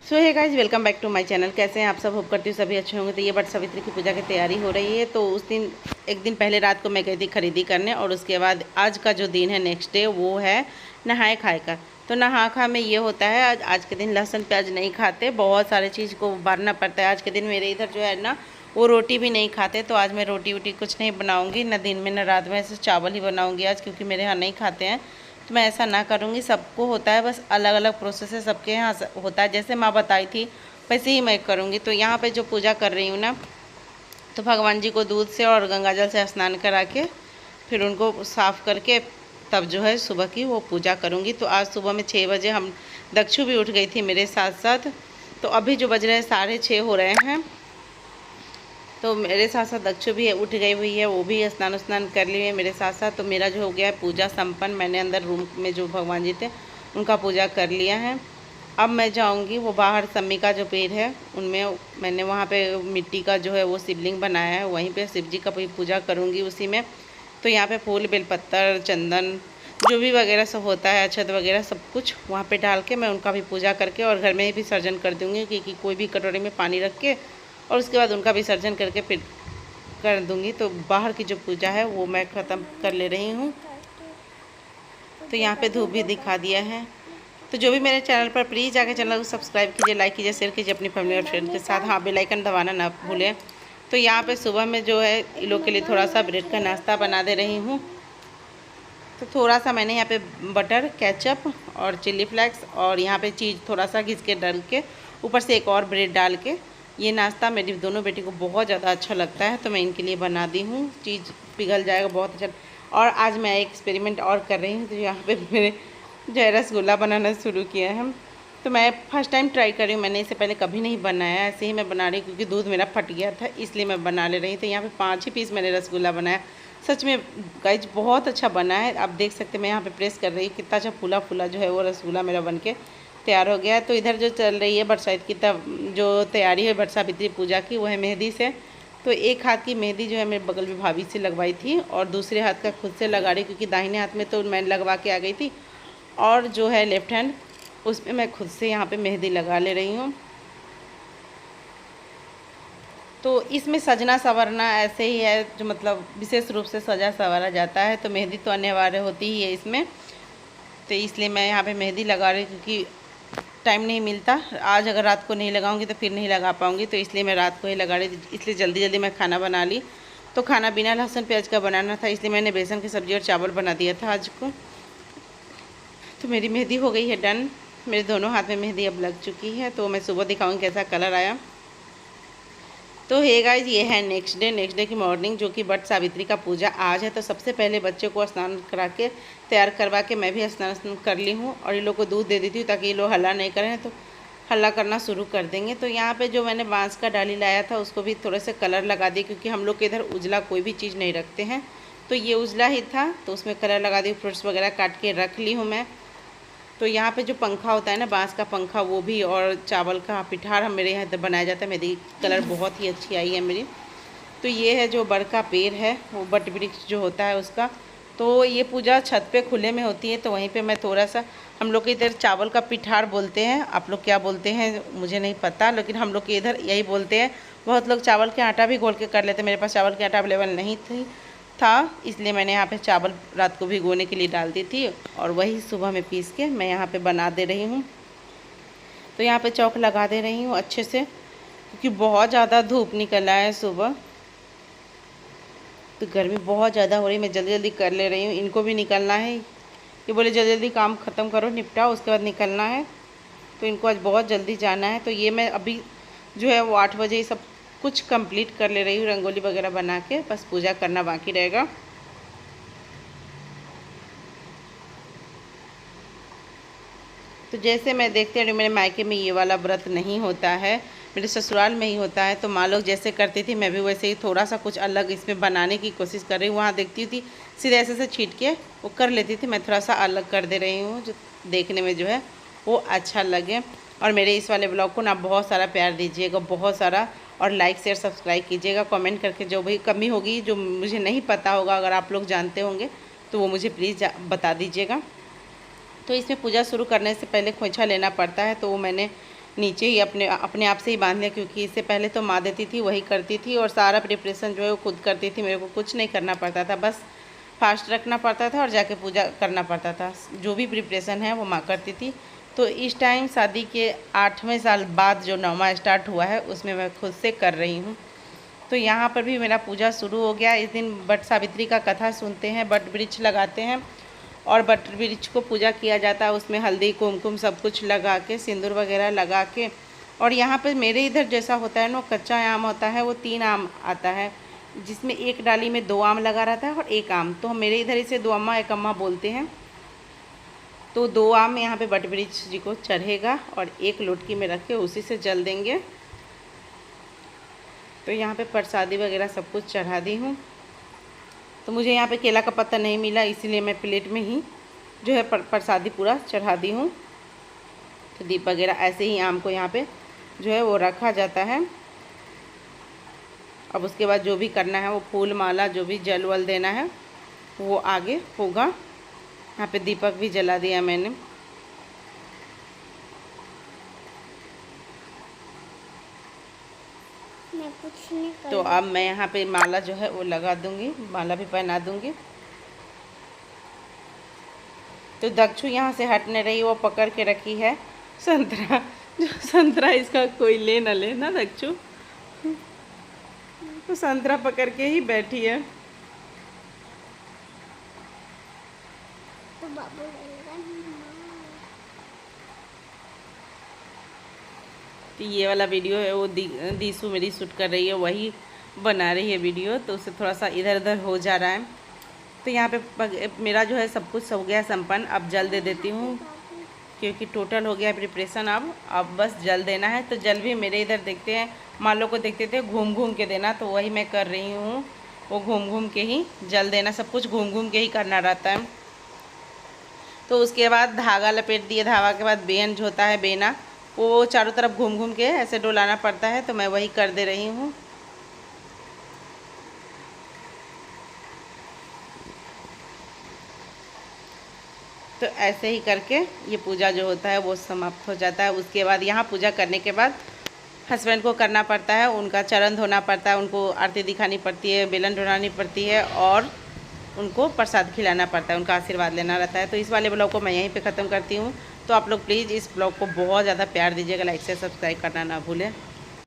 So hey guys, welcome back to my channel. कैसे हैं आप सब? होप करती हूँ सभी अच्छे होंगे। तो ये वट सावित्री की पूजा की तैयारी हो रही है। तो उस दिन एक दिन पहले रात को मैं गई थी खरीदी करने, और उसके बाद आज का जो दिन है नेक्स्ट डे वो है नहाए खाए का। तो नहा खा में ये होता है आज के दिन लहसुन प्याज नहीं खाते, बहुत सारे चीज़ को उबारना पड़ता है। आज के दिन मेरे इधर जो है ना वो रोटी भी नहीं खाते, तो आज मैं रोटी वोटी कुछ नहीं बनाऊँगी, न दिन में न रात में, ऐसे चावल ही बनाऊँगी आज, क्योंकि मेरे यहाँ नहीं खाते हैं। तो मैं ऐसा ना करूँगी, सबको होता है, बस अलग अलग प्रोसेस है, सबके यहाँ होता है। जैसे माँ बताई थी वैसे ही मैं करूँगी। तो यहाँ पे जो पूजा कर रही हूँ ना, तो भगवान जी को दूध से और गंगा जल से स्नान करा के फिर उनको साफ़ करके तब जो है सुबह की वो पूजा करूँगी। तो आज सुबह में 6 बजे हम दक्षु भी उठ गई थी मेरे साथ साथ। तो अभी जो बज रहे हैं 6:30 हो रहे हैं, तो मेरे साथ साथ दक्षु भी उठ गई हुई है, वो भी स्नान कर लिए मेरे साथ साथ। तो मेरा जो हो गया है पूजा संपन्न। मैंने अंदर रूम में जो भगवान जी थे उनका पूजा कर लिया है। अब मैं जाऊंगी वो बाहर सम्मी का जो पेड़ है उनमें, मैंने वहाँ पे मिट्टी का जो है वो शिवलिंग बनाया है, वहीं पे शिव जी का पूजा करूँगी उसी में। तो यहाँ पे फूल बेलपत्तर चंदन जो भी वगैरह सब होता है, अक्षत वगैरह सब कुछ वहाँ पे डाल के मैं उनका भी पूजा करके और घर में ही विसर्जन कर दूँगी, क्योंकि कोई भी कटोरे में पानी रख के और उसके बाद उनका विसर्जन करके फिर कर दूँगी। तो बाहर की जो पूजा है वो मैं ख़त्म कर ले रही हूँ। तो यहाँ पे धूप भी दिखा दिया है। तो जो भी मेरे चैनल पर, प्लीज़ जाकर चैनल को सब्सक्राइब कीजिए, लाइक कीजिए, शेयर कीजिए अपनी फैमिली और फ्रेंड के साथ। हाँ, बेल आइकन दबाना ना भूलें। तो यहाँ पे सुबह में जो है इन लोग के लिए थोड़ा सा ब्रेड का नाश्ता बना दे रही हूँ। तो थोड़ा सा मैंने यहाँ पे बटर, केचप और चिल्ली फ्लेक्स और यहाँ पे चीज़ थोड़ा सा घिस के डाल के ऊपर से एक और ब्रेड डाल के, ये नाश्ता मेरी दोनों बेटी को बहुत ज़्यादा अच्छा लगता है, तो मैं इनके लिए बना दी हूँ। चीज़ पिघल जाएगा बहुत अच्छा। और आज मैं एक एक्सपेरिमेंट और कर रही हूँ। तो यहाँ पे मेरे जो है रसगुल्ला बनाना शुरू किया है। तो मैं फर्स्ट टाइम ट्राई कर रही हूँ, मैंने इससे पहले कभी नहीं बनाया, ऐसे ही मैं बना रही हूँ क्योंकि दूध मेरा फट गया था, इसलिए मैं बना ले रही थी। यहाँ पे 5 ही पीस मैंने रसगुल्ला बनाया। सच में गाइज बहुत अच्छा बना है। आप देख सकते हैं मैं यहाँ पे प्रेस कर रही हूँ, कितना अच्छा फूला फूला जो है वो रसगुल्ला मेरा बन के तैयार हो गया है। तो इधर जो चल रही है बरसात की तब जो तैयारी है वट सावित्री पूजा की, वो है मेहंदी से। तो एक हाथ की मेहंदी जो है मेरे बगल में भाभी से लगवाई थी और दूसरे हाथ का खुद से लगा रही, क्योंकि दाहिने हाथ में तो मैं लगवा के आ गई थी, और जो है लेफ्ट हैंड उसमें मैं खुद से यहाँ पे मेहंदी लगा ले रही हूँ। तो इसमें सजना संवरना ऐसे ही है, जो मतलब विशेष रूप से सजा संवारा जाता है। तो मेहंदी तो अनिवार्य होती ही है इसमें, तो इसलिए मैं यहाँ पे मेहंदी लगा रही हूँ, क्योंकि टाइम नहीं मिलता। आज अगर रात को नहीं लगाऊंगी तो फिर नहीं लगा पाऊँगी, तो इसलिए मैं रात को ही लगा रही थी। इसलिए जल्दी जल्दी मैं खाना बना ली। तो खाना बिना लहसुन प्याज का बनाना था, इसलिए मैंने बेसन की सब्ज़ी और चावल बना दिया था आज को। तो मेरी मेहंदी हो गई है डन। मेरे दोनों हाथ में मेहंदी अब लग चुकी है। तो मैं सुबह दिखाऊंगी कैसा कलर आया। तो हे गाइज, ये है नेक्स्ट डे की मॉर्निंग, जो कि वट सावित्री का पूजा आज है। तो सबसे पहले बच्चे को स्नान करा के तैयार करवा के मैं भी स्नान कर ली हूँ, और ये लोग को दूध दे दी थी ताकि ये लोग हल्ला नहीं करें, तो हल्ला करना शुरू कर देंगे। तो यहाँ पे जो मैंने बांस का डाली लाया था उसको भी थोड़े से कलर लगा दिए, क्योंकि हम लोग के इधर उजला कोई भी चीज़ नहीं रखते हैं। तो ये उजला ही था, तो उसमें कलर लगा दी, फ्रूट्स वगैरह काट के रख ली हूँ मैं। तो यहाँ पे जो पंखा होता है ना, बांस का पंखा, वो भी, और चावल का पिठार हम मेरे यहाँ बनाया जाता है। मेरी कलर बहुत ही अच्छी आई है मेरी। तो ये है जो बड़ का पेड़ है, वो बट वृक्ष जो होता है उसका। तो ये पूजा छत पे खुले में होती है, तो वहीं पे मैं थोड़ा सा, हम लोग के इधर चावल का पिठार बोलते हैं, आप लोग क्या बोलते हैं मुझे नहीं पता, लेकिन हम लोग के इधर यही बोलते हैं। बहुत लोग चावल के आटा भी घोल के कर लेते हैं, मेरे पास चावल के आटा अवेलेबल नहीं था, इसलिए मैंने यहाँ पे चावल रात को भिगोने के लिए डाल दी थी, और वही सुबह में पीस के मैं यहाँ पे बना दे रही हूँ। तो यहाँ पे चौक लगा दे रही हूँ अच्छे से, क्योंकि बहुत ज़्यादा धूप निकला है सुबह, तो गर्मी बहुत ज़्यादा हो रही है। मैं जल्दी जल्दी कर ले रही हूँ, इनको भी निकलना है। ये बोले जल्दी जल्दी काम ख़त्म करो, निपटाओ, उसके बाद निकलना है। तो इनको आज बहुत जल्दी जाना है। तो ये मैं अभी जो है वो 8 बजे सब कुछ कंप्लीट कर ले रही हूँ, रंगोली वगैरह बना के, बस पूजा करना बाकी रहेगा। तो जैसे मैं देखती हूँ, मेरे मायके में ये वाला व्रत नहीं होता है, मेरे ससुराल में ही होता है। तो माँ लोग जैसे करती थी मैं भी वैसे ही थोड़ा सा कुछ अलग इसमें बनाने की कोशिश कर रही हूँ। वहाँ देखती थी सीधे ऐसे से छीट के वो कर लेती थी, मैं थोड़ा सा अलग कर दे रही हूँ, जो देखने में जो है वो अच्छा लगे। और मेरे इस वाले ब्लॉग को ना बहुत सारा प्यार दीजिएगा, बहुत सारा, और लाइक शेयर सब्सक्राइब कीजिएगा। कमेंट करके जो भी कमी होगी, जो मुझे नहीं पता होगा, अगर आप लोग जानते होंगे तो वो मुझे प्लीज़ बता दीजिएगा। तो इसमें पूजा शुरू करने से पहले खोइछा लेना पड़ता है, तो वो मैंने नीचे ही अपने आप से ही बांध लिया, क्योंकि इससे पहले तो माँ देती थी, वही करती थी और सारा प्रिपरेशन जो है वो खुद करती थी। मेरे को कुछ नहीं करना पड़ता था, बस फास्ट रखना पड़ता था और जाके पूजा करना पड़ता था। जो भी प्रिपरेशन है वो माँ करती थी। तो इस टाइम शादी के 8वें साल बाद जो 9वां स्टार्ट हुआ है उसमें मैं खुद से कर रही हूँ। तो यहाँ पर भी मेरा पूजा शुरू हो गया। इस दिन बट सावित्री का कथा सुनते हैं, बट वृक्ष लगाते हैं और बट वृक्ष को पूजा किया जाता है। उसमें हल्दी कुमकुम सब कुछ लगा के, सिंदूर वगैरह लगा के। और यहाँ पर मेरे इधर जैसा होता है ना, कच्चा आम होता है, वो 3 आम आता है, जिसमें एक डाली में 2 आम लगा रहता है और 1 आम। तो हम मेरे इधर इसे 2 अम्मा 1 अम्मा बोलते हैं। तो 2 आम यहाँ पे बट वृक्ष जी को चढ़ेगा और एक लोटकी में रख के उसी से जल देंगे। तो यहाँ पे प्रसादी वगैरह सब कुछ चढ़ा दी हूँ। तो मुझे यहाँ पे केला का पत्ता नहीं मिला, इसीलिए मैं प्लेट में ही जो है प्रसादी पूरा चढ़ा दी हूँ। तो दीप वगैरह ऐसे ही आम को यहाँ पे जो है वो रखा जाता है। अब उसके बाद जो भी करना है वो फूल माला जो भी जल वल देना है वो आगे होगा। यहाँ पे दीपक भी जला दिया मैंने। मैं कुछ नहीं कर तो अब मैं यहाँ पे माला जो है वो लगा दूंगी, माला भी पहना दूंगी। तो दक्षु यहाँ से हटने रही, वो पकड़ के रखी है संतरा। जो संतरा इसका कोई ले ना ले ना दक्षु, तो संतरा पकड़ के ही बैठी है। तो बाबू लेगा ना। तो ये वाला वीडियो है वो दीसू मेरी शूट कर रही है, वही बना रही है वीडियो, तो उससे थोड़ा सा इधर उधर हो जा रहा है। तो यहाँ पे मेरा जो है सब कुछ हो गया संपन्न। अब जल दे देती हूँ, क्योंकि टोटल हो गया प्रिपरेशन। अब बस जल देना है। तो जल भी मेरे इधर देखते हैं, मालों को देखते थे घूम घूम के देना, तो वही मैं कर रही हूँ। वो घूम घूम के ही जल देना, सब कुछ घूम घूम के ही करना रहता है। तो उसके बाद धागा लपेट दिए, धागा के बाद बेन जो होता है बेना, वो चारों तरफ घूम घूम के ऐसे डोलाना पड़ता है, तो मैं वही कर दे रही हूँ। तो ऐसे ही करके ये पूजा जो होता है वो समाप्त हो जाता है। उसके बाद यहाँ पूजा करने के बाद हस्बैंड को करना पड़ता है, उनका चरण धोना पड़ता है, उनको आरती दिखानी पड़ती है, बेलन ढुलानी पड़ती है और उनको प्रसाद खिलाना पड़ता है, उनका आशीर्वाद लेना रहता है। तो इस वाले ब्लॉग को मैं यहीं पे ख़त्म करती हूँ। तो आप लोग प्लीज़ इस ब्लॉग को बहुत ज़्यादा प्यार दीजिएगा, लाइक से सब्सक्राइब करना ना भूलें।